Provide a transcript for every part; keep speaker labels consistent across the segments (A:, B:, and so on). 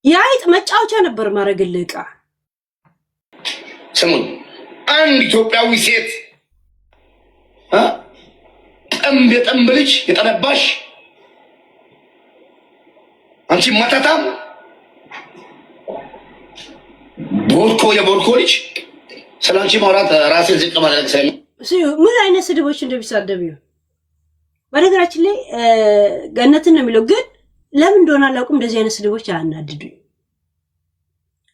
A: ያይጥ መጫወቻ ነበር ማረግልህ ዕቃ።
B: ስሙን አንድ ኢትዮጵያዊ ሴት የጠንብ ልጅ የጠነባሽ አንቺ ማታታም የቦርኮ ልጅ ስላንቺ ማውራት ራሴን ዝቅ ማድረግ ሳይሆን
A: ምን አይነት ስድቦች እንደሚሳደብ ይሁን። በነገራችን ላይ ገነትን ነው የሚለው፣ ግን ለምን እንደሆነ አላውቅም። እንደዚህ አይነት ስድቦች አያናድዱኝ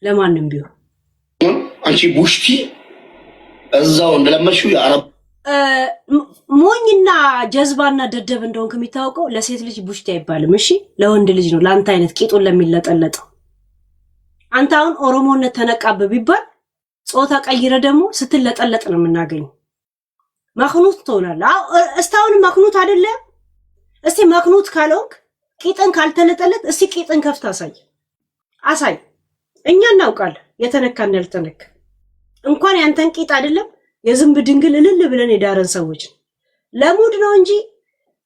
A: ለማንም ቢሆን።
B: አንቺ ቡሽቲ እዛው እንደለመድሽው የአረብ
A: ሞኝና ጀዝባና ደደብ እንደሆንክ የሚታወቀው ለሴት ልጅ ቡሽቲ አይባልም። እሺ ለወንድ ልጅ ነው፣ ለአንተ አይነት ቂጡን ለሚለጠለጠው። አንተ አሁን ኦሮሞነት ተነቃብህ ቢባል ጾታ ቀይረ ደግሞ ስትለጠለጥ ነው የምናገኘው። ማክኑት ትሆናለህ። እስታውን ማክኑት አይደለም። እስቲ ማክኑት ካልሆንክ ቂጥን ካልተለጠለጥ እስቲ ቂጥን ከፍት አሳይ። እኛ እናውቃለን የተነካና ያልተነካ። እንኳን ያንተን ቂጥ አይደለም የዝንብ ድንግል እልል ብለን የዳረን ሰዎች ለሙድ ነው እንጂ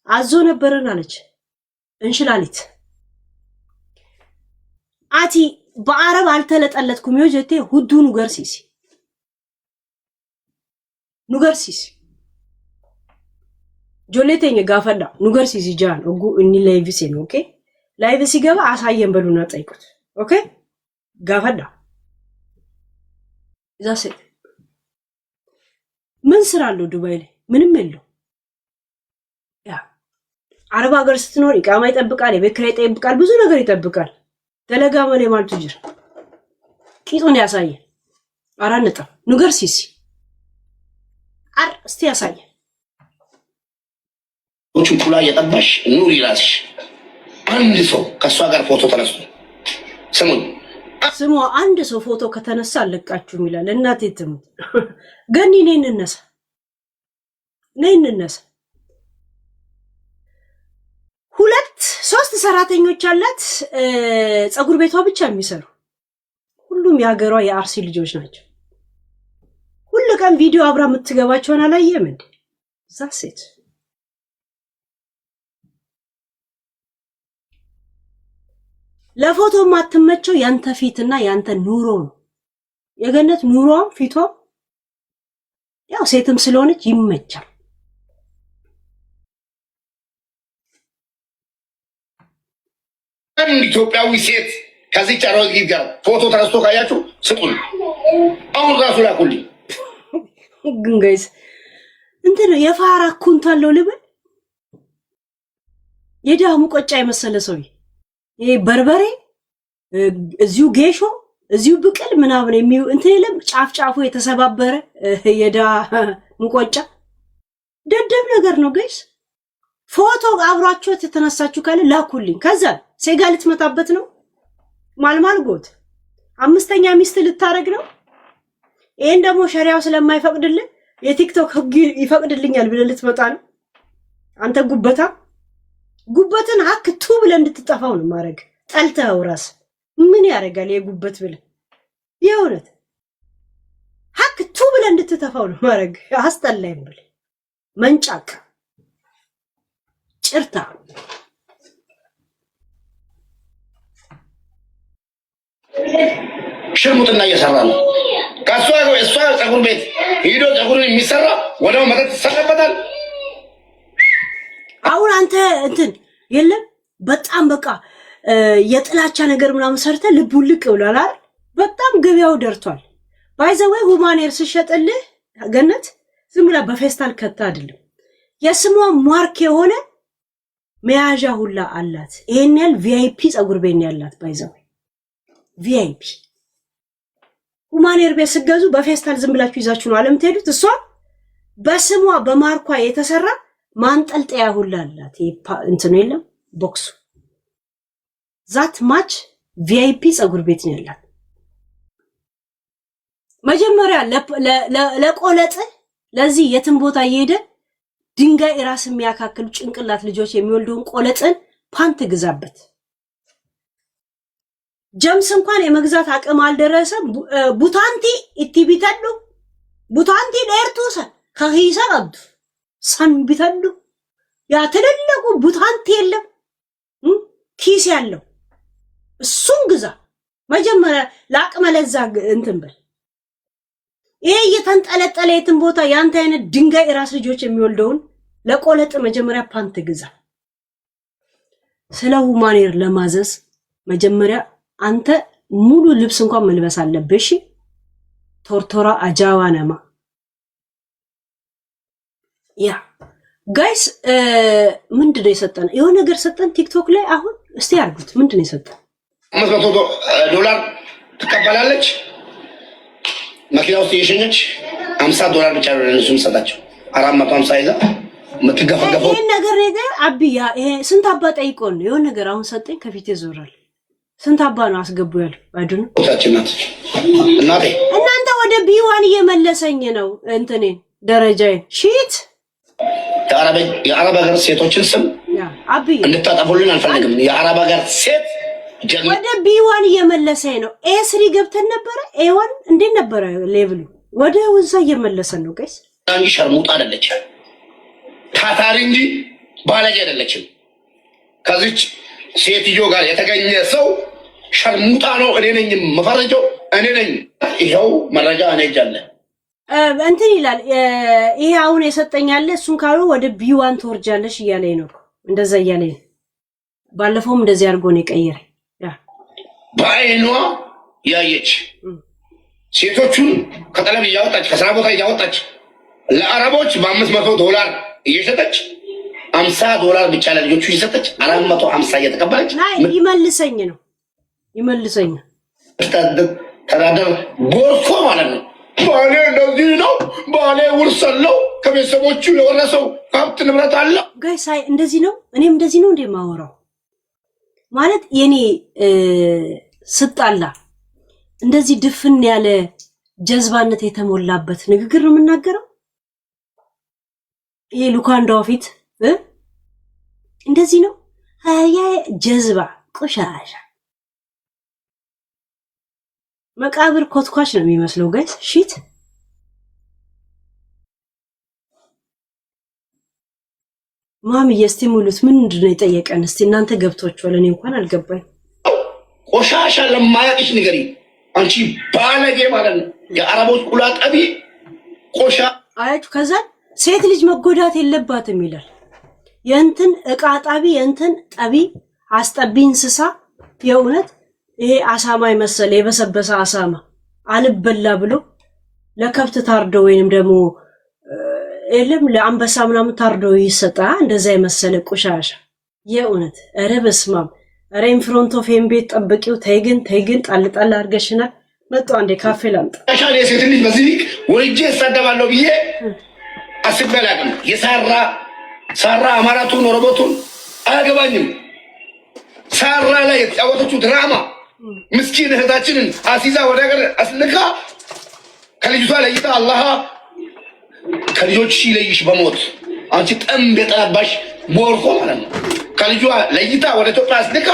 A: አዞ ነበረን አለች እንሽላሊት። አቲ በአረብ አልተለጠለጥኩም ይወጀቴ ሁዱ ኑገርሲሲ ጆሌቴኝ ጋፈዳ ኑገርሲሲ ጃን ኦጉ እኒ ላይቭ ሲል ኦኬ ላይቭ ሲገባ አሳየን በሉና ጠይቁት። ኦኬ ጋፈዳ ዛሴ ምን ስራ አለው ዱባይ ላይ? ምንም የለው። ያ አረብ ሀገር ስትኖር ኢቃማ ይጠብቃል፣ የቤት ኪራይ ይጠብቃል፣ ብዙ ነገር ይጠብቃል። ተለጋመለ ማለት ጅር ቂጡን ያሳየ አራነጣ ኑገርሲሲ እስቲ ያሳየ
B: ቹቹላ የጠባሽ ኑሪ ራስሽ አንድ ሰው ከሷ ጋር ፎቶ ተነሱ።
A: ስሙ አንድ ሰው ፎቶ ከተነሳ አለቃችሁ ይላል። እናቴ ትሙት ገኒ ነኝ እንነሳ ሁለት ሶስት ሰራተኞች አላት ፀጉር ቤቷ ብቻ የሚሰሩ ሁሉም የሀገሯ የአርሲ ልጆች ናቸው። ሁሉ ቀን ቪዲዮ አብራ የምትገባቸውን አላየም እንዴ? እዛ ሴት ለፎቶ ማትመቸው ያንተ ፊትና ያንተ ኑሮ ነው። የገነት ኑሮም ፊቷ ያው ሴትም ስለሆነች ይመቻል።
B: አንድ ኢትዮጵያዊ ሴት ከዚህ ጫሮጊት ጋር ፎቶ ተነስቶ ካያችሁ ስጡን። አሁን ራሱ ላኩልኝ።
A: ግን ጋይስ እንትን የፋራ ኩንታለው ልበል የዳሙ ቆጫ የመሰለ ሰው ይሄ በርበሬ እዚሁ ጌሾ እዚሁ ብቅል ምናምን የሚው እንትን የለም ጫፍ የተሰባበረ የዳ ሙቆጫ ደደብ ነገር ነው ጋይስ። ፎቶ አብራችሁት የተነሳችሁ ካለ ላኩልኝ። ከዛ ሴጋ ልትመታበት ነው ማልማል ጎት አምስተኛ ሚስት ልታረግ ነው። ይሄን ደግሞ ሸሪዓው ስለማይፈቅድልን የቲክቶክ ህግ ይፈቅድልኛል ብለህ ልትመጣ ነው አንተ ጉበትን አክቱ ብለህ እንድትጠፋው ነው ማረግ። ጠልተው ራስ ምን ያረጋል የጉበት ብለህ የእውነት አክቱ ብለህ እንድትጠፋው ነው ማረግ። አስጠላይም ብለህ መንጫቅ ጭርታ
B: ሽርሙጥና እየሰራ ነው። እሷ ፀጉር ቤት ሄዶ ፀጉሩን የሚሰራ ወደው መጠጥ ይሰራበታል።
A: አሁን አንተ እንትን የለም በጣም በቃ የጥላቻ ነገር ምናምን ሰርተ ልቡን ልቅ ብሏል አይደል? በጣም ገበያው ደርቷል። ባይዘወይ ሁማኔር ሲሸጥልህ ገነት ዝም ብላ በፌስታል ከታ አይደለም የስሟ ማርክ የሆነ መያዣ ሁላ አላት። ይሄን ያህል ቪአይፒ ፀጉር ቤት ያላት ባይዘወይ ቪአይፒ ሁማኔር ቤት ስገዙ በፌስታል ዝም ብላችሁ ይዛችሁ ነው አለም ትሄዱት። እሷ በስሟ በማርኳ የተሰራ ማንጠልጠያ ሁላ አላት። እንትን የለም ቦክሱ ዛት ማች ቪአይፒ ፀጉር ቤት ነው ያላት። መጀመሪያ ለቆለጥ ለዚህ የትን ቦታ እየሄደ ድንጋይ ራስ የሚያካክሉ ጭንቅላት ልጆች የሚወልደውን ቆለጥን ፓንት ግዛበት። ጀምስ እንኳን የመግዛት አቅም አልደረሰም። ቡታንቲ ኢቲቢተሉ ቡታንቲ ደርቱሰ ከሂሳ አብዱ ሰንቢተሉ ያ ትልልቁ ቡታንቲ የለም ኪስ ያለው እሱን ግዛ መጀመሪያ ለአቅመ ለዛ እንትን በል። ይሄ እየተንጠለጠለ የትን ቦታ ያንተ አይነት ድንጋይ ራስ ልጆች የሚወልደውን ለቆለጥ መጀመሪያ ፓንት ግዛ። ስለ ሁማኔር ለማዘዝ መጀመሪያ አንተ ሙሉ ልብስ እንኳን መልበስ አለብሽ። ቶርቶራ አጃዋ ነማ ያ ጋይስ ምንድነው የሰጠን? የሆነ ነገር ሰጠን ቲክቶክ ላይ አሁን እስቲ አርጉት። ምንድነው የሰጠን?
B: $500 ትቀበላለች። መኪና ውስጥ እየሸኘች $50 ብቻ ነው ለነሱ የምትሰጣቸው። 450 ይዛ የምትገፈገፈው
A: ይሄን ነገር አብያ ይሄ ስንት አባ ጠይቆን የሆነ ነገር አሁን ሰጠኝ። ከፊቴ ዞራል። ስንት አባ ነው አስገቡ ያለው አይደል?
B: ታችናት እናቴ
A: እናንተ ወደ ቢዋን እየመለሰኝ ነው እንትኔን ደረጃዬን ሺት የአረብ ሀገር ሴቶችን ስም እንድታጠፉልን አልፈልግም። የአረብ ሀገር ሴት ወደ ቢዋን እየመለሰኝ ነው። ኤ3 ገብተን ነበረ። ኤ1 እንዴት ነበረ ሌቭሉ? ወደ ውዛ እየመለሰን ነው ጋይስ።
B: አንቺ ሸርሙጣ አይደለች ታታሪ እንጂ ባለጌ አይደለችም። ከዚች ሴትዮ ጋር የተገኘ ሰው ሸርሙጣ ነው። እኔ ነኝ መፈረጀው፣ እኔ ነኝ። ይሄው መረጃ እኔ እጃለ
A: እንትን ይላል። ይሄ አሁን የሰጠኛለ እሱን ካሉ ወደ ቢዋን ትወርጃለሽ እያለኝ ነው። እንደዛ እያለኝ ባለፈውም እንደዚህ አድርጎ ነው የቀየረ።
B: በአይኗ ያየች ሴቶቹን ከጠለብ እያወጣች ከስራ ቦታ እያወጣች ለአረቦች $500 እየሸጠች $50 ብቻ ለልጆቹ እየሰጠች 450 እየተቀበለች
A: ይመልሰኝ ነው ይመልሰኝ
B: ተዳደር ቦርኮ ማለት ነው። ባሌ እንደዚህ ነው። ባሌ ውርስ አለው። ከቤተሰቦቹ የወረሰው ሀብት ንብረት አለ።
A: ጋይሳይ እንደዚህ ነው። እኔም እንደዚህ ነው እንደማወራው ማለት የኔ ስጣላ እንደዚህ ድፍን ያለ ጀዝባነት የተሞላበት ንግግር ነው የምናገረው። ይሄ ሉካንዳው ፊት እንደዚህ ነው። አያ ጀዝባ ቆሻሻ መቃብር ኮትኳች ነው የሚመስለው ጋይስ። ሺት ማም እስቲ ምንድን ነው የጠየቀን? እስቲ እናንተ ገብቷችኋል? እኔ እንኳን አልገባኝ።
B: ቆሻሻ ለማያቅሽ ንገሪ አንቺ ባለጌ ማለት ነው። የአረቦች ቁላጠቢ ቆሻ
A: አያችሁ። ከዛ ሴት ልጅ መጎዳት የለባትም ይላል። የእንትን እቃ ጣቢ የእንትን ጠቢ አስጠቢ እንስሳ የእውነት ይሄ አሳማ ይመስል የበሰበሰ አሳማ አልበላ ብሎ ለከብት ታርዶ ወይንም ደግሞ እለም ለአንበሳ ምናምን ታርዶ ይሰጣ እንደዛ የመሰለ ቆሻሻ የእውነት ኧረ በስማም ኧረ ኢንፍሮንት ኦፍ ቤት ጠብቂው። ተይግን ጣል አድርገሽናል። መጣ አንዴ ካፌ ላምጣ።
B: አሻለ ሴት ልጅ በዚህ ወልጄ እሳደባለሁ ብዬ አስቤ አላውቅም። ሳራ አማራቱን ኦሮሞቱን አያገባኝም። ሳራ ላይ የተጫወተችው ድራማ ምስኪን እህታችንን አሲዛ ወደ ሀገር አስልካ ከልጅቷ ለይታ አላህ ከልጆች ይለይሽ በሞት አንቺ ጠምብ የጠናባሽ ቦርኮ ማለት ነው። ከልጇ ለይታ ወደ ኢትዮጵያ አስልካ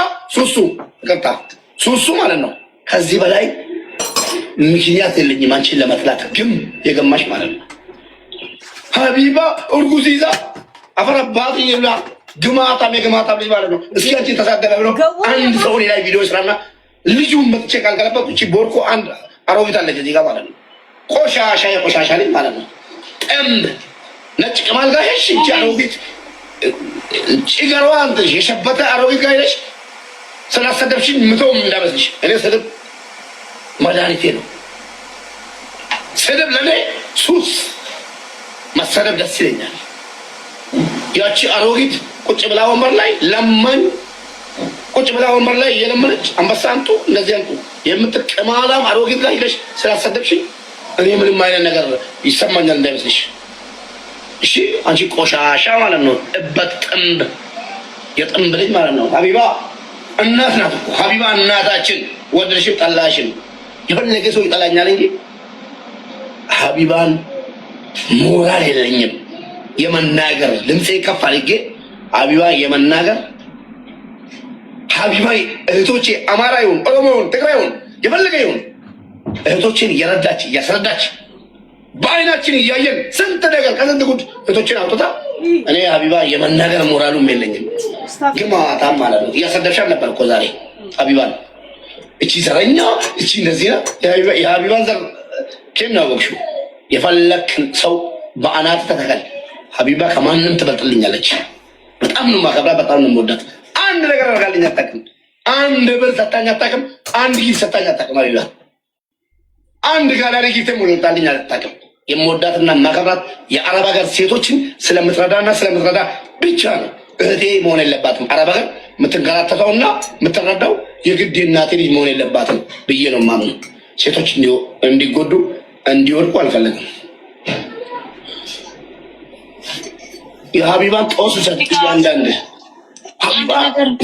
B: ሱሱ ማለት ነው። ከዚህ በላይ ምክንያት የለኝም አንቺን ለመጥላት ግን የገማሽ ማለት ነው። ሀቢባ እርጉዝ ይዛ አፈረባት ይብላ ግማታም የግማታም ልጅ ማለት ነው። እስኪ አንቺ ተሳደበ ብሎ አንድ ሰው ላይ ቪዲዮ ስራና ልጁን መጥቼ ካልገለበጡ እቺ ቦርኮ አንድ አሮጊት አለች እዚህ ጋር ማለት ነው። ቆሻሻ የቆሻሻ ልጅ ማለት ነው። ጠምብ ነጭ ቅማል ጋር ሄሽ እቺ አሮጊት ጭገሯ አንተ የሸበተ አሮጊት ጋር ሄሽ ስላሰደብሽኝ ምቶም እንዳመስልሽ። እኔ ስድብ መድኃኒቴ ነው። ስድብ ለኔ ሱስ፣ መሰደብ ደስ ይለኛል። ያቺ አሮጊት ቁጭ ብላ ወንበር ላይ ለማኝ ቁጭ ብላ ወንበር ላይ እየለመነች አንበሳ አንጡ እንደዚህ አንጡ የምትቀማላም አሮጊት ላይ ሄደሽ ስላሰደብሽኝ እኔ ምንም አይነት ነገር ይሰማኛል እንዳይመስልሽ። እሺ አንቺ ቆሻሻ ማለት ነው። እበት ጥምብ የጥምብ ልጅ ማለት ነው። ሀቢባ እናት ናት እኮ ሀቢባ እናታችን ወደድሽም ጠላሽም የፈለገ ሰው ይጠላኛል እንጂ ሀቢባን ሞራል የለኝም የመናገር ድምፄ ከፍ አድርጌ ሀቢባ የመናገር ሀቢባ እህቶቼ አማራ ይሁን ኦሮሞ ይሁን ትግራይ ይሁን የፈለገ ይሁን እህቶችን እየረዳች እያስረዳች በአይናችን እያየን ስንት ነገር ከስንት ጉድ እህቶችን አውጥታ እኔ ሀቢባ የመናገር ሞራሉም የለኝም። ግማታም ማለት ነው። እያሰደብሻል ነበር እኮ ዛሬ ሀቢባን እቺ ዘረኛ እቺ እንደዚህ ነው የሀቢባን ዘር ከምን ነው ወክሹ የፈለክ ሰው በአናት ተተከል ሀቢባ ከማንም ትበልጥልኛለች በጣም ነው ማከብራ በጣም ነው የምወዳት አንድ ነገር አርጋልኝ አታውቅም አንድ ብር ሰጣኝ አታውቅም አንድ ጊዜ ሰጣኝ አታውቅም አይላ አንድ ጋላሪ ጊዜ ሞልታልኝ አታውቅም የምወዳትና ማከብራት የአረብ ሀገር ሴቶችን ስለምትረዳና ስለምትረዳ ብቻ ነው እህቴ መሆን የለባትም አረብ ሀገር የምትንከራተተውና የምትረዳው የግድ እናቴ ልጅ መሆን የለባትም ብዬ ነው የማምነው ሴቶች እንዲጎዱ እንዲወድቁ አልፈልግም የሀቢባን ጦስ ሰጥቼ አንዳንድ ሀቢባ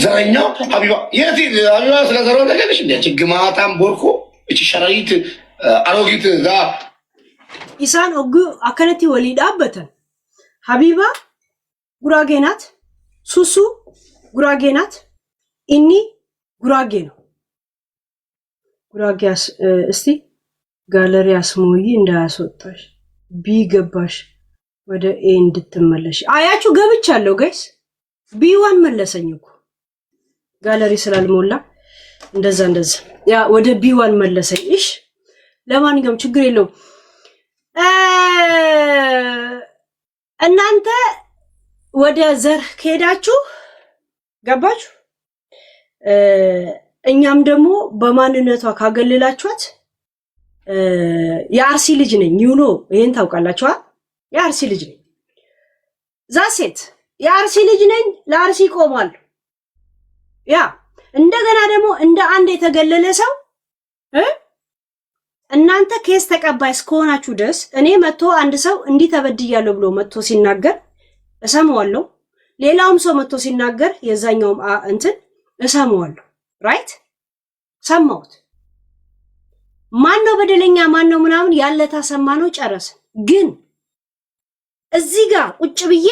B: ዘረኛ ሀቢባ የት ሀቢባ ስለዘረው ነገርሽ እንደ ችግማታም ቦርኮ እቺ ሸራይት አሮጊት ዛ
A: ኢሳን ኦጉ አከነቲ ወሊዳበተን ሀቢባ ጉራጌ ናት ሱሱ ጉራጌ ናት ኢኒ ጉራጌ ነው ጉራጌያስ እስቲ ጋለሪ አስሞይ እንዳያስወጣሽ ቢገባሽ ወደ ኤ እንድትመለሽ አያችሁ ገብቻለሁ ጋይስ ቢዋን መለሰኝ እኮ ጋለሪ ስላልሞላ እንደዛ ያ ወደ ቢዋን መለሰኝ እሺ ለማንኛውም ችግር የለውም እናንተ ወደ ዘር ከሄዳችሁ ገባችሁ እኛም ደግሞ በማንነቷ ካገለላችኋት የአርሲ ልጅ ነኝ ዩኖ ይሄን ታውቃላችሁ የአርሲ ልጅ ነኝ ዛሴት የአርሲ ልጅ ነኝ ለአርሲ ቆማል ያ እንደገና ደግሞ እንደ አንድ የተገለለ ሰው እናንተ ኬስ ተቀባይ እስከሆናችሁ ድረስ እኔ መጥቶ አንድ ሰው እንዲህ ተበድያለሁ ብሎ መጥቶ ሲናገር እሰማዋለሁ ሌላውም ሰው መጥቶ ሲናገር የዛኛውም እንትን እሰማዋለሁ ራይት ሰማሁት ማን ነው በደለኛ ማን ነው ምናምን ያለታ ሰማነው ጨረሰ ግን እዚህ ጋር ቁጭ ብዬ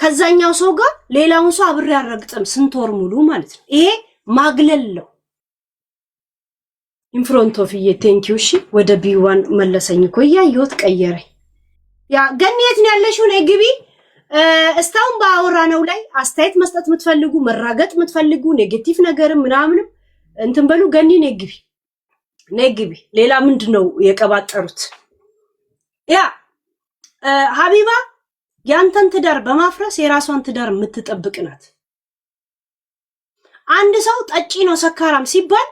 A: ከዛኛው ሰው ጋር ሌላውን ሰው አብሬ ያረግጥም ስንት ወር ሙሉ ማለት ነው ይሄ ማግለል ነው ኢንፍሮንት ኦፍ ቴንኪው እሺ ወደ ቢዋን መለሰኝ እኮ ያየሁት ቀየረ ያ ገኒየት ነው ያለሽው ነይ ግቢ እስታውን ባወራነው ላይ አስተያየት መስጠት የምትፈልጉ መራገጥ የምትፈልጉ ኔጌቲቭ ነገር ምናምን እንትን በሉ ገኒ ነይ ግቢ ሌላ ምንድነው የቀባጠሩት ያ ሀቢባ ያንተን ትዳር በማፍረስ የራሷን ትዳር የምትጠብቅ ናት አንድ ሰው ጠጪ ነው ሰካራም ሲባል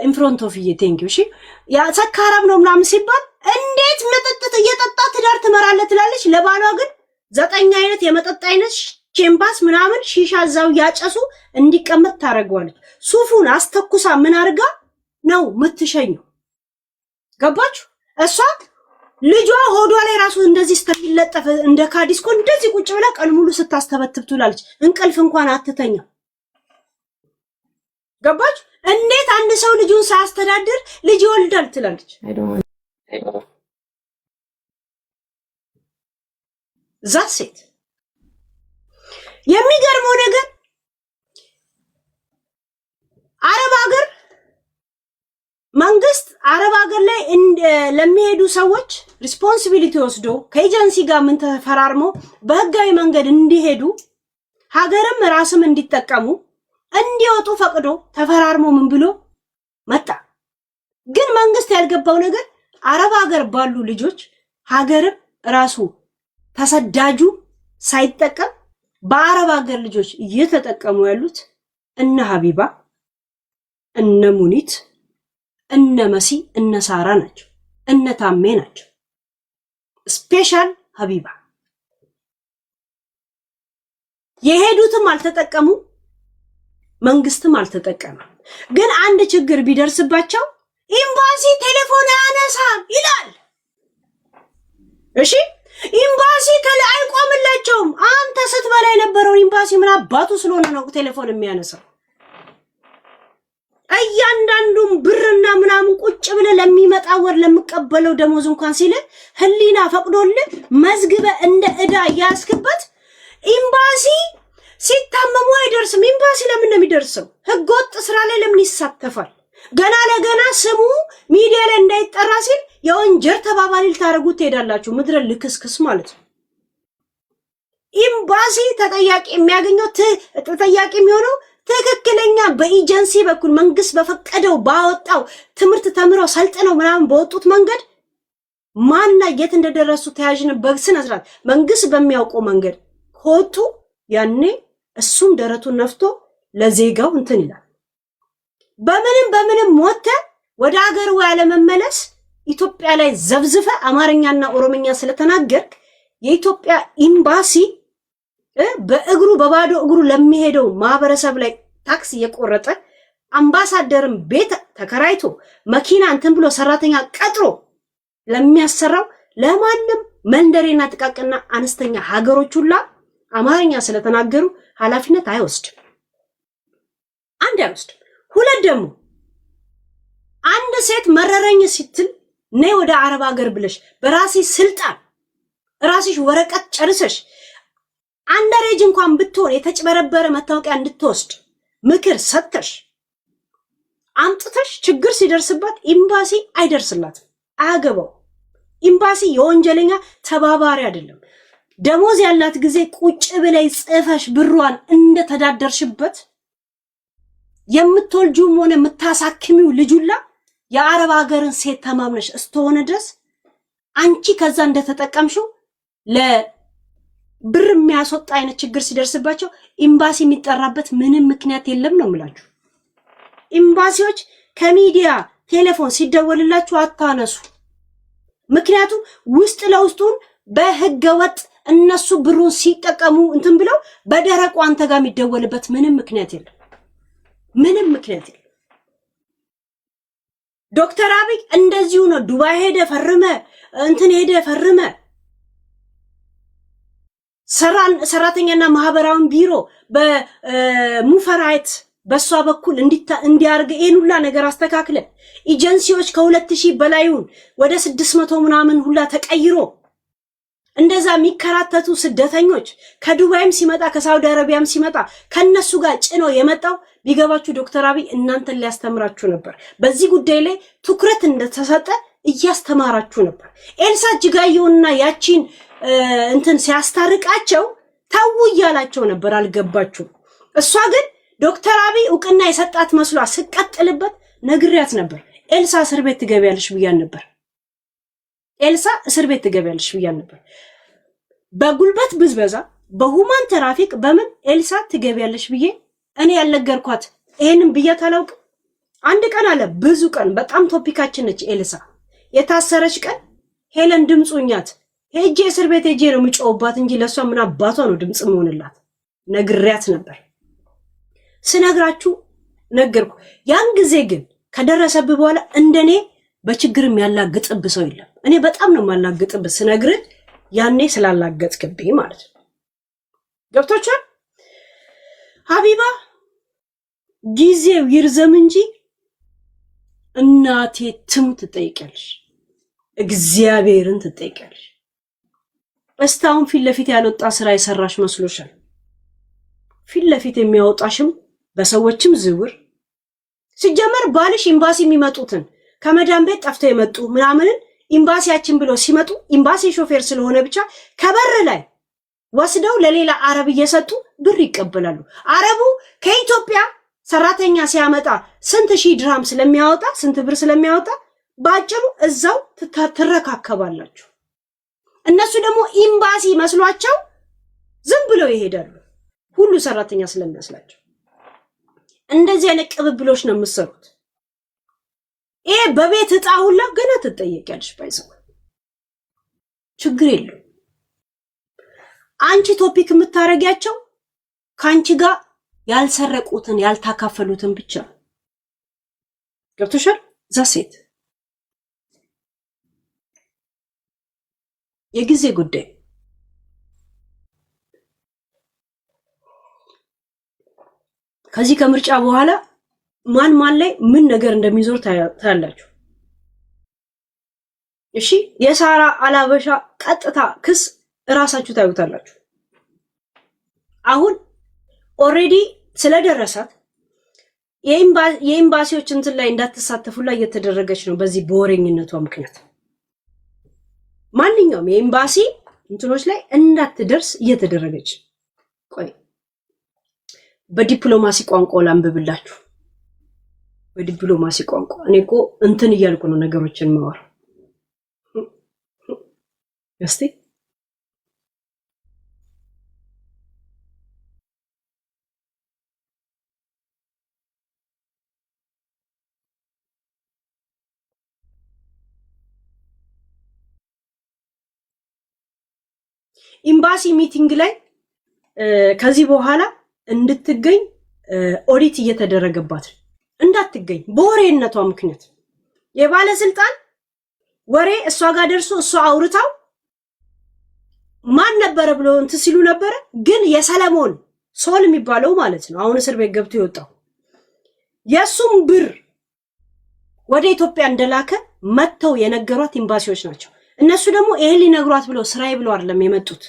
A: ኢንፍሮንት ኦፍ ቴንኪው እሺ ያ ሰካራም ነው ምናምን ሲባል እንዴት መጠጥ እየጠጣ ትዳር ትመራለህ ትላለች ለባሏ ግን 9 አይነት የመጠጥ አይነት ቼምባስ ምናምን ሺሻ ዛው ያጨሱ እንዲቀመጥ ታረጋለች ሱፉን አስተኩሳ ምን አርጋ ነው ምትሸኘው ገባችሁ እሷ ልጇ ሆዷ ላይ ራሱ እንደዚህ ስተሚለጠፍ እንደ ካዲስኮ እንደዚህ ቁጭ ብላ ቀን ሙሉ ስታስተበትብ ትላለች እንቅልፍ እንኳን አትተኛ ገባችሁ እንዴት አንድ ሰው ልጁን ሳያስተዳድር ልጅ ይወልዳል ትላለች ዛሴት የሚገርመው ነገር አረብ ሀገር መንግስት አረብ ሀገር ላይ ለሚሄዱ ሰዎች ሪስፖንሲቢሊቲ ወስዶ ከኤጀንሲ ጋር ምን ተፈራርሞ በህጋዊ መንገድ እንዲሄዱ ሀገርም ራስም እንዲጠቀሙ እንዲወጡ ፈቅዶ ተፈራርሞ ምን ብሎ መጣ ግን መንግስት ያልገባው ነገር አረብ ሀገር ባሉ ልጆች ሀገርም ራሱ ተሰዳጁ ሳይጠቀም በአረብ ሀገር ልጆች እየተጠቀሙ ያሉት እነ ሀቢባ እነ ሙኒት እነ መሲ እነ ሳራ ናቸው እነ ታሜ ናቸው ስፔሻል ሀቢባ የሄዱትም አልተጠቀሙ መንግስትም አልተጠቀመ ግን አንድ ችግር ቢደርስባቸው ኤምባሲ ቴሌፎን ያነሳም ይላል እሺ ኤምባሲ አይቆምላቸውም አንተ ስትበላ የነበረው ኤምባሲ ምን አባቱ ስለሆነ ነው ቴሌፎን የሚያነሳው እያንዳንዱም ብርና ምናምን ቁጭ ብለ ለሚመጣ ወር ለምቀበለው ደሞዝ እንኳን ሲል ህሊና ፈቅዶልህ መዝግበ እንደ እዳ ያስክበት ኤምባሲ ሲታመሙ አይደርስም ኤምባሲ ለምን ነው የሚደርሰው ህገወጥ ስራ ላይ ለምን ይሳተፋል ገና ለገና ስሙ ሚዲያ ላይ እንዳይጠራ ሲል የወንጀል ተባባሪ ልታረጉት ትሄዳላችሁ ምድረ ልክስክስ ማለት ነው ኤምባሲ ተጠያቂ የሚያገኘው ተጠያቂ የሚሆነው ትክክለኛ በኤጀንሲ በኩል መንግስት በፈቀደው ባወጣው ትምህርት ተምረው ሰልጥነው ምናምን በወጡት መንገድ ማንና የት እንደደረሱ ተያዥን በስነ ስርዓት መንግስት በሚያውቀው መንገድ ከወጡ ያኔ እሱም ደረቱን ነፍቶ ለዜጋው እንትን ይላል። በምንም ሞተ ወደ ሀገር ያለ መመለስ ኢትዮጵያ ላይ ዘብዝፈ አማርኛና ኦሮምኛ ስለተናገርክ የኢትዮጵያ ኤምባሲ በእግሩ በባዶ እግሩ ለሚሄደው ማህበረሰብ ላይ ታክስ እየቆረጠ አምባሳደርም ቤት ተከራይቶ መኪና እንትን ብሎ ሰራተኛ ቀጥሮ ለሚያሰራው ለማንም መንደሬና ጥቃቅና አነስተኛ ሀገሮች ሁላ አማርኛ ስለተናገሩ ኃላፊነት አይወስድም። አንድ አይወስድም። ሁለት ደግሞ አንድ ሴት መረረኝ ስትል ነይ ወደ አረብ ሀገር ብለሽ በራሴ ስልጣን ራስሽ ወረቀት ጨርሰሽ አንደሬጅ እንኳን ብትሆን የተጭበረበረ መታወቂያ እንድትወስድ ምክር ሰጥተሽ አምጥተሽ ችግር ሲደርስባት ኤምባሲ አይደርስላትም፣ አያገባው። ኤምባሲ የወንጀለኛ ተባባሪ አይደለም። ደሞዝ ያላት ጊዜ ቁጭ ብለይ ጽፈሽ ብሯን እንደተዳደርሽበት የምትወልጂውም ሆነ የምታሳክሚው ልጁላ የአረብ ሀገርን ሴት ተማምነሽ እስከሆነ ድረስ አንቺ ከዛ እንደተጠቀምሽው ለብር የሚያስወጣ አይነት ችግር ሲደርስባቸው ኤምባሲ የሚጠራበት ምንም ምክንያት የለም ነው የምላችሁ። ኤምባሲዎች ከሚዲያ ቴሌፎን ሲደወልላችሁ አታነሱ። ምክንያቱም ውስጥ ለውስጡን በህገ ወጥ እነሱ ብሩን ሲጠቀሙ እንትን ብለው በደረቁ አንተ ጋር የሚደወልበት ምንም ምክንያት የለም። ምንም ምክንያት የለም። ዶክተር አብይ እንደዚሁ ነው። ዱባይ ሄደ ፈርመ እንትን ሄደ ፈርመ ሰራተኛና ማህበራዊ ቢሮ በሙፈራይት በሷ በኩል እንዲያርግ ይሄን ሁላ ነገር አስተካክለ ኤጀንሲዎች ከ2000 በላይውን ወደ 600 ምናምን ሁላ ተቀይሮ እንደዛ የሚከራተቱ ስደተኞች ከዱባይም ሲመጣ ከሳውዲ አረቢያም ሲመጣ ከነሱ ጋር ጭኖ የመጣው ቢገባችሁ ዶክተር አብይ እናንተን ሊያስተምራችሁ ነበር። በዚህ ጉዳይ ላይ ትኩረት እንደተሰጠ እያስተማራችሁ ነበር። ኤልሳ እጅጋየውና ያቺን እንትን ሲያስታርቃቸው ታው እያላቸው ነበር። አልገባችሁ? እሷ ግን ዶክተር አብይ እውቅና የሰጣት መስሏ ስቀጥልበት ነግሪያት ነበር። ኤልሳ እስር ቤት ትገቢያለሽ ብያን ነበር። ኤልሳ እስር ቤት ትገቢያለሽ ብያን ነበር። በጉልበት ብዝበዛ፣ በሁማን ትራፊክ በምን ኤልሳ ትገቢያለሽ ብዬ እኔ ያልነገርኳት ይሄንን ብያት አላውቅም። አንድ ቀን አለ ብዙ ቀን በጣም ቶፒካችን ነች ኤልሳ። የታሰረች ቀን ሄለን ድምጹኛት ሄጄ እስር ቤት ሄጄ ነው የምጮውባት እንጂ ለሷ ምን አባቷ ነው ድምጽ መሆንላት። ነግሪያት ነበር። ስነግራችሁ ነገርኩ። ያን ጊዜ ግን ከደረሰብህ በኋላ እንደኔ በችግርም ያላግጥብ ሰው የለም። እኔ በጣም ነው ማላግጥብ ስነግር ያኔ ስላላገጥክብኝ ማለት ነው። ገብቶቻል? ሀቢባ ጊዜው ይርዘም እንጂ እናቴ ትሙት ትጠይቂያለሽ፣ እግዚአብሔርን ትጠይቂያለሽ። እስታውን ፊት ለፊት ያልወጣ ስራ የሰራሽ መስሎሻል? ፊት ለፊት የሚያወጣሽም በሰዎችም ዝውር ሲጀመር ባልሽ ኤምባሲ የሚመጡትን ከመዳን ቤት ጠፍተው የመጡ ምናምንን ኤምባሲያችን ብለው ሲመጡ ኤምባሲ ሾፌር ስለሆነ ብቻ ከበር ላይ ወስደው ለሌላ አረብ እየሰጡ ብር ይቀበላሉ። አረቡ ከኢትዮጵያ ሰራተኛ ሲያመጣ ስንት ሺህ ድርሃም ስለሚያወጣ ስንት ብር ስለሚያወጣ ባጭሩ እዛው ትረካከባላችሁ። እነሱ ደግሞ ኤምባሲ መስሏቸው ዝም ብለው ይሄዳሉ፣ ሁሉ ሰራተኛ ስለሚመስላቸው። እንደዚህ አይነት ቅብብሎች ነው የምትሰሩት። ይሄ በቤት እጣ ሁላ ገና ትጠየቂያለሽ። ባይዘው ችግር የለው። አንቺ ቶፒክ የምታረጊያቸው ካንቺ ጋር ያልሰረቁትን ያልታካፈሉትን ብቻ ገብቶሻል? ዛሴት የጊዜ ጉዳይ። ከዚህ ከምርጫ በኋላ ማን ላይ ምን ነገር እንደሚዞር ታያላችሁ። እሺ የሳራ አላበሻ ቀጥታ ክስ እራሳችሁ ታዩታላችሁ። አሁን ኦሬዲ ስለደረሳት የኤምባሲዎች እንትን ላይ እንዳትሳተፉላ እየተደረገች ነው። በዚህ በወሬኝነቷ ምክንያት ማንኛውም የኤምባሲ እንትኖች ላይ እንዳትደርስ እየተደረገች ቆይ በዲፕሎማሲ ቋንቋ ላንብብላችሁ። በዲፕሎማሲ ቋንቋ እኔ እኮ እንትን እያልኩ ነው ነገሮችን ማወራ። እስቲ ኤምባሲ ሚቲንግ ላይ ከዚህ በኋላ እንድትገኝ ኦዲት እየተደረገባት እንዳትገኝ በወሬነቷ ምክንያት የባለስልጣን ወሬ እሷ ጋር ደርሶ እሷ አውርታው ማን ነበረ ብሎ እንት ሲሉ ነበረ። ግን የሰለሞን ሶል የሚባለው ማለት ነው አሁን እስር ቤት ገብቶ ይወጣው የሱም ብር ወደ ኢትዮጵያ እንደላከ መተው የነገሯት ኤምባሲዎች ናቸው። እነሱ ደግሞ ይሄን ሊነግሯት ብለው ስራይ ብለው አይደለም የመጡት።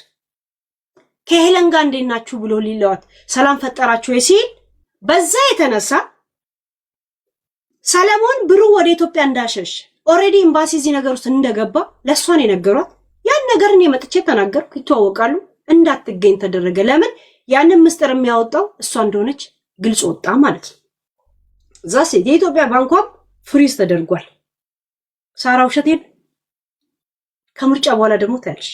A: ከሄለን ጋር እንዴት ናችሁ ብሎ ሊለዋት ሰላም ፈጠራችሁ ሲል በዛ የተነሳ ሰለሞን ብሩ ወደ ኢትዮጵያ እንዳሸሽ ኦሬዲ ኤምባሲ እዚህ ነገር ውስጥ እንደገባ ለሷን የነገሯት። ያን ነገር እኔ መጥቼ ተናገርኩ። ይተዋወቃሉ። እንዳትገኝ ተደረገ። ለምን? ያንን ምስጢር የሚያወጣው እሷ እንደሆነች ግልጽ ወጣ ማለት ነው። ዛሴ የኢትዮጵያ ባንኳም ፍሪዝ ተደርጓል። ሳራ ውሸቴን ከምርጫ በኋላ ደግሞ ታያለሽ።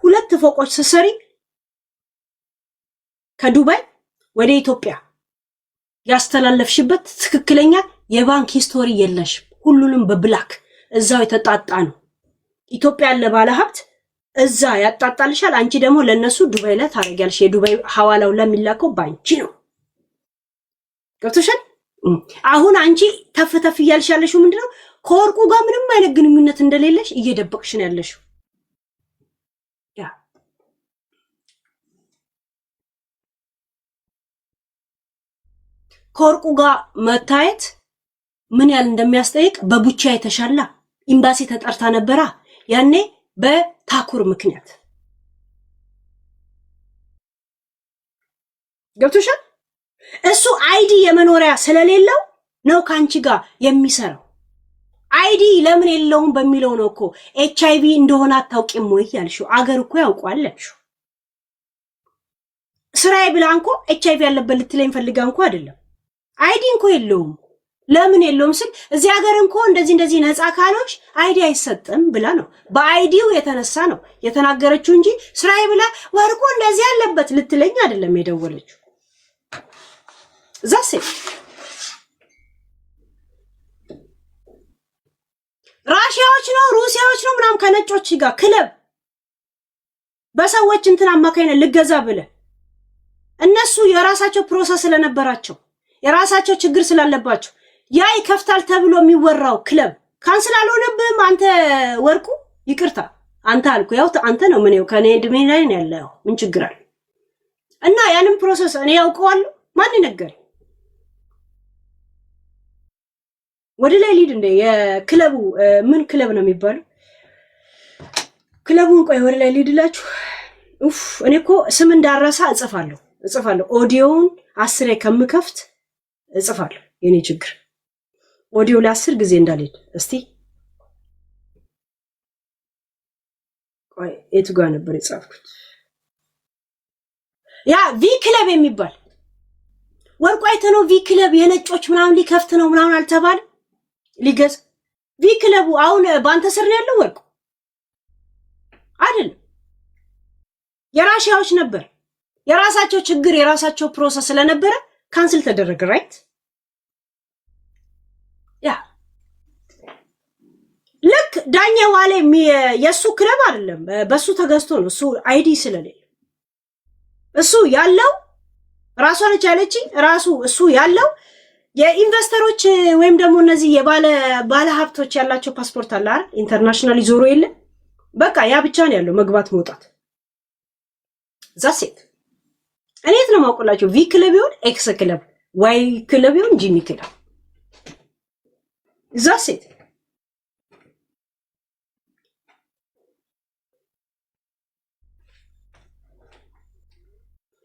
A: 2 ፎቆች ስሰሪ ከዱባይ ወደ ኢትዮጵያ ያስተላለፍሽበት ትክክለኛ የባንክ ሂስቶሪ የለሽም። ሁሉንም በብላክ እዛው የተጣጣ ነው። ኢትዮጵያ ያለ ባለ ሀብት እዛ ያጣጣልሻል። አንቺ ደግሞ ለነሱ ዱባይ ላይ ታረጋልሽ። የዱባይ ሐዋላው ለሚላከው ባንቺ ነው። ገብቶሻል? አሁን አንቺ ተፍተፍ እያልሽ ያለሽው ምንድነው? ከወርቁ ጋር ምንም አይነት ግንኙነት እንደሌለሽ እየደበቅሽ ነው ያለሽው። ያ ከወርቁ ጋር መታየት ምን ያህል እንደሚያስጠይቅ በቡቻ የተሻላ ኤምባሲ ተጠርታ ነበራ ያኔ በታኩር ምክንያት። ገብቶሻል? እሱ አይዲ የመኖሪያ ስለሌለው ነው ካንቺ ጋር የሚሰራው። አይዲ ለምን የለውም በሚለው ነው እኮ ኤችአይቪ እንደሆነ አታውቂም ወይ ያልሽው። አገር እኮ ያውቋል ያልሽው። ስራዬ ብላ እንኳ ኤችአይቪ ያለበት ልትለኝ ፈልጋ እንኳ አይደለም። አይዲ እንኳ የለውም። ለምን የለውም ስል እዚህ ሀገር እንኳ እንደዚህ ነፃ ካሎች አይዲ አይሰጥም ብላ ነው። በአይዲው የተነሳ ነው የተናገረችው እንጂ ስራዬ ብላ ወርቁ እንደዚህ ያለበት ልትለኝ አይደለም የደወለችው። ዛሴ ራሽያዎች ነው ሩሲያዎች ነው ምናም ከነጮች ጋር ክለብ በሰዎች እንትን አማካይነት ልገዛ ብለ እነሱ የራሳቸው ፕሮሰስ ስለነበራቸው የራሳቸው ችግር ስላለባቸው ያ ይከፍታል ተብሎ የሚወራው ክለብ ካንስል አልሆነብህም። አንተ ወርቁ ይቅርታ አንተ አልኩ ያው አንተ ነው ምን ከኔ እድሜ ላይ ነው ያለው ምን ችግር አለ? እና ያንን ፕሮሰስ እኔ ያውቀዋለሁ። ማን ነገር ወደ ላይ ሊድ እንደ የክለቡ ምን ክለብ ነው የሚባለው? ክለቡን ቆይ ወደ ላይ ሊድላችሁ። ኡፍ እኔ እኮ ስም እንዳረሳ እጽፋለሁ። ኦዲዮውን 10 ከምከፍት እጽፋለሁ። የኔ ችግር ኦዲዮ ለ10 ጊዜ እንዳልሄድ። እስቲ ቆይ የቱ ጋር ነበር የጻፍኩት? ያ ቪ ክለብ የሚባል ወርቁ አይተነው ቪ ክለብ የነጮች ምናምን ሊከፍት ነው ምናምን አልተባለ ሊገዝ ቪ ክለቡ አሁን ባንተ ስር ነው ያለው ወርቁ አይደል? የራሽያዎች ነበር የራሳቸው ችግር የራሳቸው ፕሮሰስ ስለነበረ ካንስል ተደረገ። ራይት ያ ልክ ዳኛ ዋለ የሱ ክለብ አይደለም በሱ ተገዝቶ ነው። እሱ አይዲ ስለሌለ እሱ ያለው ራሷን ቻለች ራሱ እሱ ያለው የኢንቨስተሮች ወይም ደግሞ እነዚህ ባለ ሀብቶች ያላቸው ፓስፖርት አለ አይደል? ኢንተርናሽናል ይዞሩ የለ በቃ ያ ብቻ ነው ያለው መግባት መውጣት። ዛሴት እኔት ነው ማውቀላችሁ ቪ ክለብ ይሁን ኤክስ ክለብ ዋይ ክለብ ይሁን ጂሚ ክለብ ዛሴት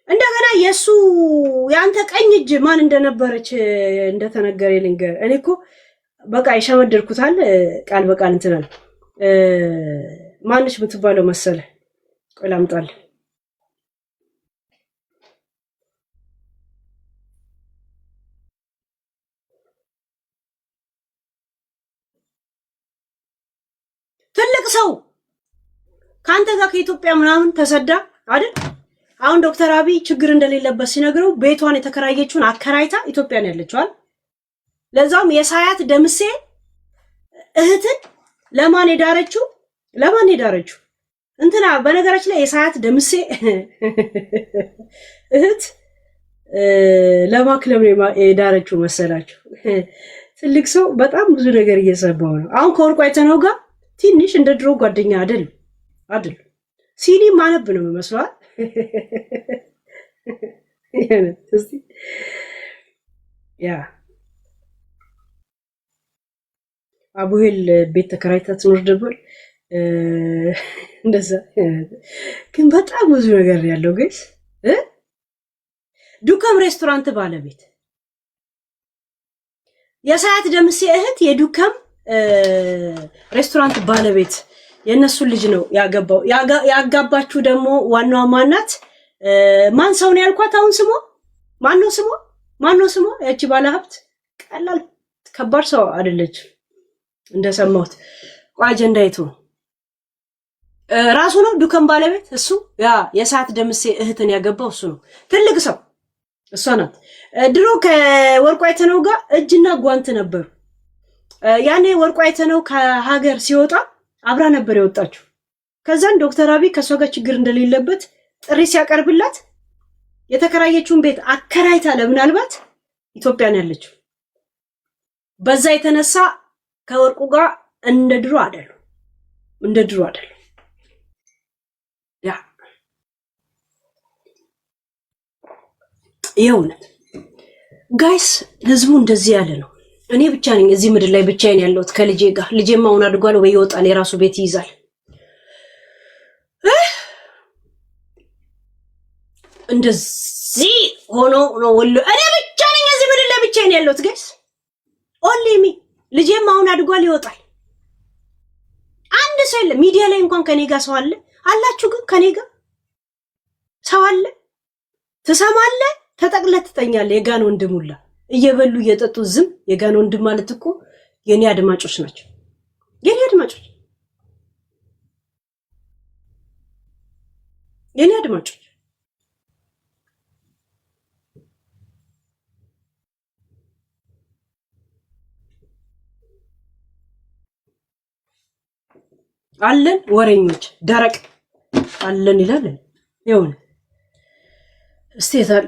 A: እንደገና የሱ ያንተ ቀኝ እጅ ማን እንደነበረች እንደተነገረ ልንገር። እኔ እኮ በቃ ይሸመድርኩታል ቃል በቃል እንትናል ማንሽ የምትባለው መሰለ ቆይ ላምጣልህ ሰው ካንተ ጋር ከኢትዮጵያ ምናምን ተሰዳ አይደል? አሁን ዶክተር አብይ ችግር እንደሌለበት ሲነግረው ቤቷን የተከራየችውን አከራይታ ኢትዮጵያን ያለችዋል። ለዛውም የሳያት ደምሴ እህትን ለማን ሄዳረችው? እንትና በነገራችን ላይ የሳያት ደምሴ እህት ለማክለም ሄዳረችው መሰላችሁ? ትልቅ ሰው በጣም ብዙ ነገር እየሰማው ነው። አሁን ከወርቁ አይተነው ጋር ትንሽ እንደ ድሮ ጓደኛ አይደል? ሲኒ ማነብ ነው መስሏል። ያ አቡሄል ቤት ተከራይታ ትኖር ነበር። እንደዛ ግን በጣም ብዙ ነገር ያለው ጋይስ ዱከም ሬስቶራንት ባለቤት የሳያት ደምሴ እህት የዱከም ሬስቶራንት ባለቤት የነሱ ልጅ ነው ያገባው። ያጋባችሁ ደግሞ ዋናዋ ማናት? ማን ሰው ነው ያልኳት? አሁን ስሟ ማነው ስሟ? ያቺ ባለሀብት ቀላል ከባድ ሰው አይደለች እንደሰማሁት። አጀንዳይቱ ራሱ ነው ዱከም ባለቤት እሱ። ያ የሳያት ደምሴ እህትን ያገባው እሱ ነው። ትልቅ ሰው እሷ ናት። ድሮ ከወርቁ አይተነው ጋር እጅና ጓንት ነበሩ። ያኔ ወርቁ አይተነው ከሀገር ሲወጣ አብራ ነበር የወጣችው። ከዛን ዶክተር አብይ ከሷ ጋር ችግር እንደሌለበት ጥሪ ሲያቀርብላት የተከራየችውን ቤት አከራይታ ለምናልባት ኢትዮጵያን ያለችው በዛ የተነሳ ከወርቁ ጋር እንደ ድሮ አይደሉ። ያ የእውነት ጋይስ ህዝቡ እንደዚህ ያለ ነው። እኔ ብቻ ነኝ እዚህ ምድር ላይ ብቻዬን ያለሁት ከልጄ ጋር። ልጄማ አሁን አድጓል ወይ ይወጣል፣ የራሱ ቤት ይይዛል። እንደዚህ ሆኖ ነው ወሎ። እኔ ብቻ ነኝ እዚህ ምድር ላይ ብቻዬን ያለሁት ጋይስ። ኦንሊ ልጄማ አሁን አድጓል ይወጣል። አንድ ሰው የለም ሚዲያ ላይ እንኳን ከኔ ጋር ሰው አለ አላችሁ? ግን ከኔ ጋር ሰው አለ? ትሰማለህ? ተጠቅለህ ትተኛለህ። የጋን ወንድሙላ እየበሉ እየጠጡ ዝም። የጋን ወንድም ማለት እኮ የኔ አድማጮች ናቸው። የኔ አድማጮች አለን። ወሬኞች ደረቅ አለን ይላል። ይሁን እስቴታል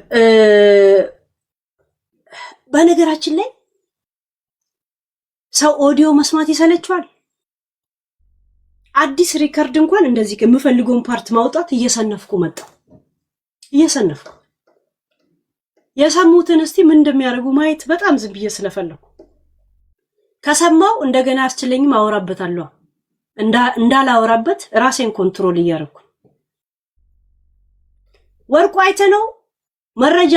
A: በነገራችን ላይ ሰው ኦዲዮ መስማት ይሰለችዋል። አዲስ ሪከርድ እንኳን እንደዚህ የምፈልገውን ፓርት ማውጣት እየሰነፍኩ የሰሙትን እስቲ ምን እንደሚያደርጉ ማየት በጣም ዝም ብዬ ስለፈለኩ ከሰማው እንደገና አስችለኝም አወራበታለሁ። እንዳላወራበት ራሴን ኮንትሮል እያደረኩ ወርቁ አይተነው መረጃ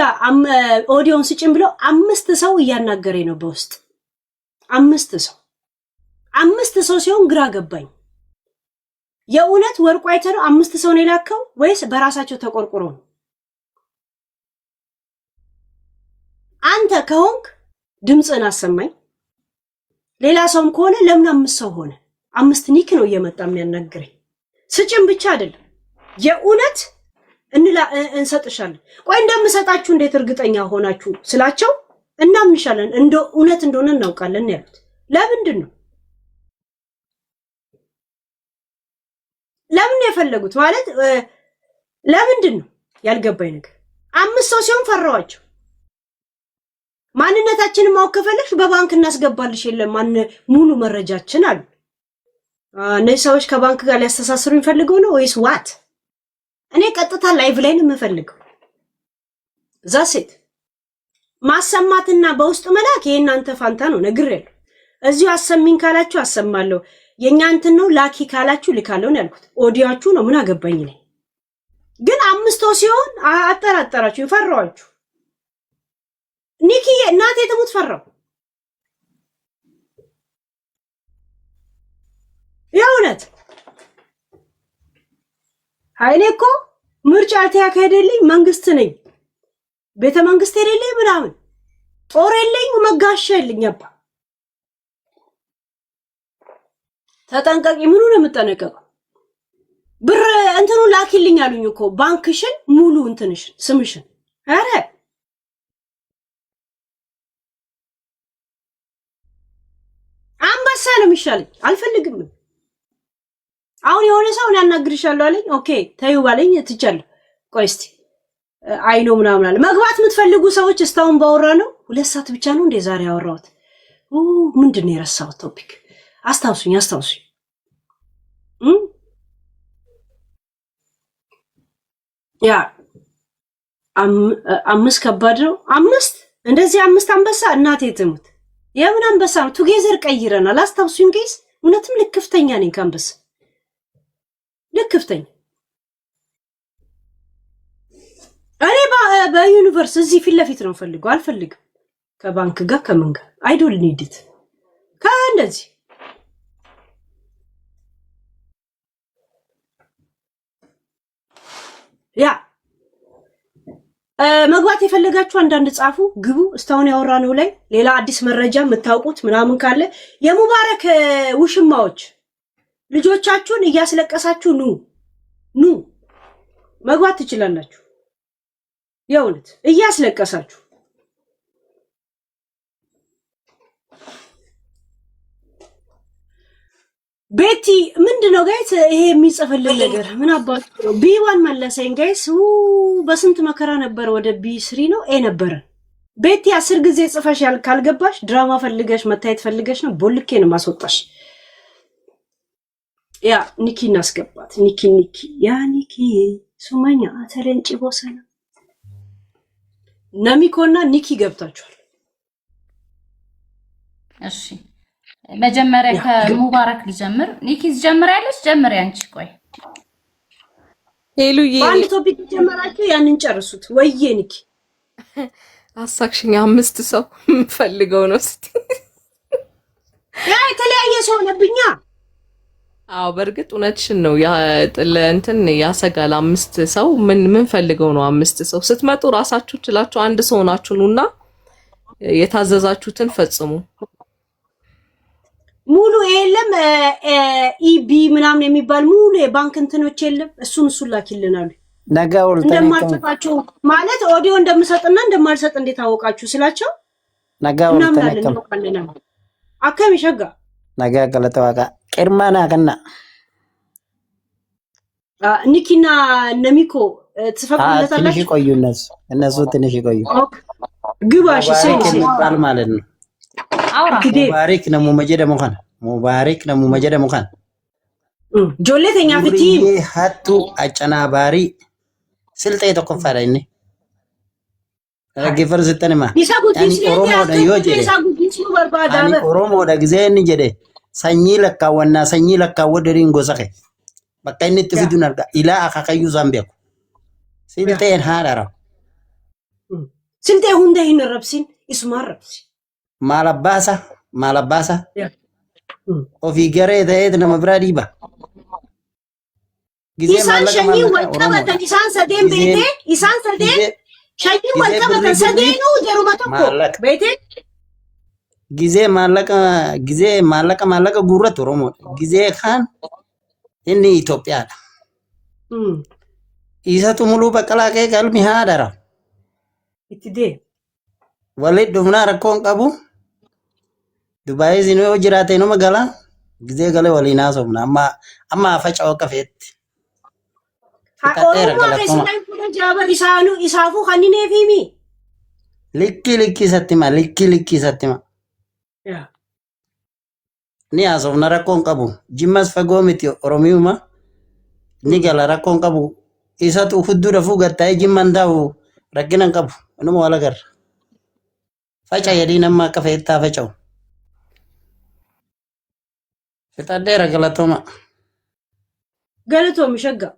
A: ኦዲዮን ስጭን ብለው 5 ሰው እያናገረኝ ነው በውስጥ 5 ሰው ሲሆን ግራ ገባኝ። የእውነት ወርቁ አይተነው 5 ሰው ነው የላከው ወይስ በራሳቸው ተቆርቁረው ነው? አንተ ከሆንክ ድምፅን አሰማኝ። ሌላ ሰውም ከሆነ ለምን 5 ሰው ሆነ? 5 ኒክ ነው እየመጣ የሚያናግረኝ። ስጭን ብቻ አይደለም የእውነት እንሰጥሻለን። ቆይ እንደምሰጣችሁ እንዴት እርግጠኛ ሆናችሁ ስላቸው እናምንሻለን እውነት እንደሆነ እናውቃለን ያሉት ለምንድን ነው? ለምን የፈለጉት ማለት ለምንድን ነው ያልገባኝ ነገር። 5 ሰው ሲሆን ፈራዋቸው። ማንነታችንን ማወቅ ከፈለግሽ በባንክ እናስገባልሽ የለም ሙሉ መረጃችን አሉ። እነዚህ ሰዎች ከባንክ ጋር ሊያስተሳስሩኝ ፈልገው ነው ወይስ ዋት? እኔ ቀጥታ ላይቭ ላይ ነው የምፈልገው። ዛሴት ማሰማትና በውስጥ መላክ የእናንተ ፋንታ ነው። ነግሬያለሁ። እዚሁ አሰሚኝ ካላችሁ አሰማለሁ። የኛ እንትን ነው ላኪ ካላችሁ ልካለሁ ነው ያልኩት። ኦዲያችሁ ነው ምን አገባኝ ነኝ። ግን 5 ሰው ሲሆን አጠራጠራችሁ፣ ፈራዋችሁ። ኒኪዬ እናቴ ትሙት ፈራው። የእውነት አይኔ እኮ ምርጫ አልተያካሄደልኝ መንግስት ነኝ። ቤተ መንግስት የሌለኝ ምናምን ጦር የለኝ መጋሻ የለኝ። አባ ተጠንቀቂ። ምኑ ነው የምጠነቀቀው? ብር እንትኑ ላኪልኝ አሉኝ እኮ ባንክሽን ሙሉ እንትንሽን ስምሽን። አረ አንበሳ ነው የሚሻለኝ። አልፈልግም። አሁን የሆነ ሰው ያናግርሻለሁ አለኝ። ኦኬ ተይው ባለኝ ትቻለሁ። ቆይ እስቲ አይኖ ምናምን አለ። መግባት የምትፈልጉ ሰዎች እስካሁን ባወራ ነው 2 ሰዓት ብቻ ነው እንዴ ዛሬ ያወራሁት? ምንድን ነው የረሳሁት ቶፒክ? አስታውሱኝ። ያ 5 ከባድ ነው። 5 እንደዚህ 5 አንበሳ እናቴ ትሙት። የምን አንበሳ ነው? ቱጌዘር ቀይረናል። አስታውሱኝ ጋይስ። እውነትም ልክፍተኛ ነኝ ከአንበሳ ልክፍተኛ። እኔ በዩኒቨርስ እዚህ ፊት ለፊት ነው ፈልገው። አልፈልግም ከባንክ ጋር ከምን ጋር አይዶል ኒድት ከእንደዚህ ያ መግባት የፈለጋችሁ አንዳንድ ጻፉ፣ ግቡ። እስካሁን ያወራነው ላይ ሌላ አዲስ መረጃ የምታውቁት ምናምን ካለ የሙባረክ ውሽማዎች ልጆቻችሁን እያስለቀሳችሁ ኑ መግባት ትችላላችሁ። የእውነት እያስለቀሳችሁ ቤቲ ምንድነው ጋይስ ይሄ የሚጽፍልን ነገር ምን አባቱ ቢ1 መለሰኝ ጋይስ። በስንት መከራ ነበር ወደ ቢ3 ነው ኤ ነበረ። ቤቲ 10 ጊዜ ጽፈሽ ካልገባሽ ድራማ ፈልገሽ መታየት ፈልገሽ ነው። ቦልኬ ነው ማስወጣሽ። ያ ኒኪ እናስገባት። ኒኪ ያ ኒኪ ሱመኛ ተለንጪ ቦሰና ነሚኮና ኒኪ ገብታችኋል።
C: እሺ መጀመሪያ ከሙባረክ ልጀምር። ኒኪ ትጀምሪያለሽ? ጀምሪ አንቺ። ቆይ
D: ሄሉዬ
A: አንድ ቶፒክ ጀመራችሁ፣ ያንን ጨርሱት። ወይዬ ኒኪ
D: አሳክሽኝ። 5 ሰው ፈልገው ነው እስቲ።
A: ያ የተለያየ ሰው ነብኛ።
D: አዎ በእርግጥ እውነትሽን ነው። ያ እንትን ያሰጋል። 5 ሰው ምን ፈልገው ነው? 5 ሰው ስትመጡ ራሳችሁ ችላችሁ አንድ ሰው ናችሁ ኑና የታዘዛችሁትን ፈጽሙ።
A: ሙሉ የለም ኢቢ ምናምን የሚባል ሙሉ የባንክ እንትኖች የለም። እሱን ላኪልናሉ።
E: ነገው
A: እንደማልሰጣችሁ ማለት ኦዲዮ እንደምሰጥና እንደማልሰጥ እንዴት አወቃችሁ ስላቸው
E: ነገው
A: ተነከም አከም ይሸጋ
E: ነገ ገለተዋጋ ቅርማና ከና
A: ኒኪና ነሚኮ ትፈቅዱለታላችሁ?
E: ትንሽ ቆዩ። እነሱ ትንሽ ቆዩ።
A: ግባሽ
E: ይባል ማለት ነው። ሙባረክ ነው መጀደ ሙኻን
A: ጆሌተኛ ፍቲ
E: ሀቱ አጨናባሪ ስልጤ ተቆፈረኝ ረገፈር ዝተንማ ኦሮሞ ጊዜን ጀደ ሰኚ ለካ ወደሪን ጎሰኸ በቃ እንቲ ፍዱን አርጋ ኢላ አካከዩ ዛምቢያኩ ስልጤን ሃዳራ
A: ስልጤ ሁንደ ይነረብሲን ይስማረብሲ ማላባሳ ኦፊ ገሬ ተሄድ ነመብራ ዲባ ጊዜ ማለቀ ወጣበተን ኢሳን ሰዴን ቤቴ ኢሳን ሰዴን ሸይ ወጣበተን ሰዴኑ ጀሩመተኮ ቤቴ ጊዜ ማለቀ ጉረት ኦሮሞ ጊዜ ካን እኒ ኢትዮጵያ ኢሰቱ ሙሉ በቀላቀ ቀልሚ ሃዳራ ኢትዴ ወለድ ዱምና ረኮን ቀቡ ዱባይ ዚኖ ጅራቴ ነው መጋላ ጊዜ ገለ ወሊና ሶምና አማ ፈጫው ከፈት ኦሮሞ ከስናይ ኩደ ጃበር ኢሳፉ ኸኒኔ ፊሚ
E: ልኪ ሰቲማ
A: ያ
E: ni asofna rakkoon qabu jimmas fagoo miti oromiuma ni gala rakkoon qabu isatu hudduu dafuu gattaa'ee jimman taa'u rakkinan qabu inuma wal agarra faca yedii nama akka feettaa faca'u fixadheera galatooma
A: galatoom shagga